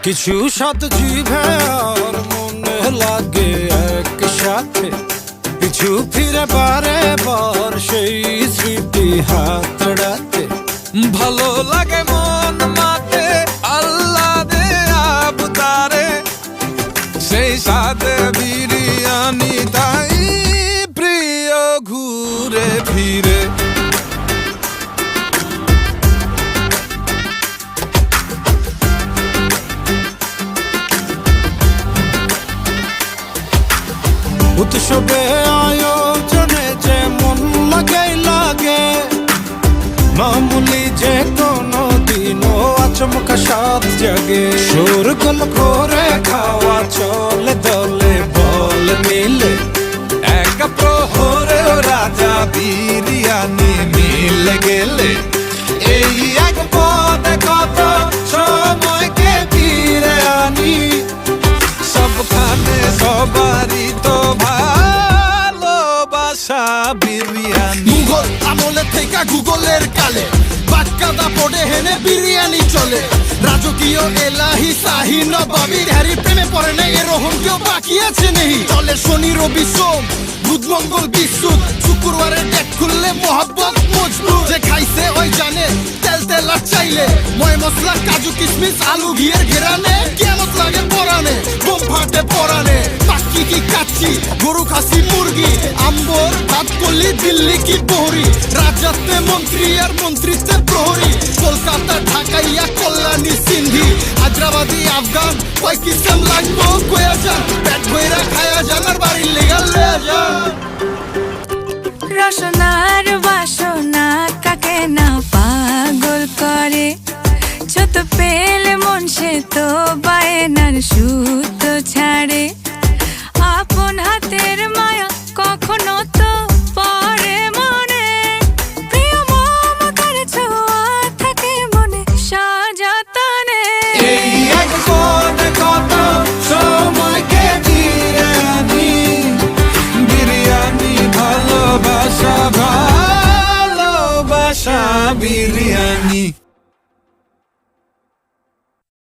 কিছু সাত জিভে আর মনে লাগে একসাথে, পিছু ফিরে বারে বার সেই স্মৃতি হাতড়াতে। ভালো লাগে মন মাতে আল্লাহ দে আবতারে, সেই সাথে বিরিয়ানি তাই প্রিয় ঘুরে ফিরে। উৎসবে আয়োজনে যে মন লাগাই লাগে, মামুলি যে কোনো দিনও আচমকা সাত জাগে। শোরগোল করে খাওয়া চলে দলে বল মিলে, এক প্রহরে রাজা বিরিয়ানি মিলে গেলে। এই এক পদে কত সময়কে ফিরে আনি, সবখানে সবারই তো ভালোবাসা বিরিয়ানি। মুঘল আমলে থেকে গুগলের কালে বাক্কাদা পড়ে হেনে বিরিয়ানি চলে। রাজকীয় এলাহি শাহী নবাবী হ্যারি প্রেমে পড়ে না এরকম কেউ বাকি আছে নেই। চলে শনি রবি সোম বুধ মঙ্গল বিশুদ্ধ, শুক্রবারে ডেট খুললে মোহাব্বত মজবুত। যে খাইছে ওই জানে তেল তেল আর চাইলে, ময় মশলা কাজু কিশমিশ আলু ঘিয়ের ঘেরানে। কেমন লাগে পরানে বোম ফাটে পরানে, পাখি কি কাচ্চি গরু খাসি মুরগি, আম্বর ভাত কলি দিল্লি কি বহরি। রাজাতে মন্ত্রী আর মন্ত্রীতে প্রহরী, কলকাতা ঢাকাইয়া কল্যাণী সিন্ধি, হায়দ্রাবাদি আফগান কয় কিসেম লাগবো কয়া যান। পেট ভইরা খায়া যান আর বাড়ির লেগাল লয়া যান। রসনার বাসনা কাকে না পাগল করে, যত পেলে মন সে তো বায়নার সুতো ছাড়ে। আপন হাতের মায়া কখনো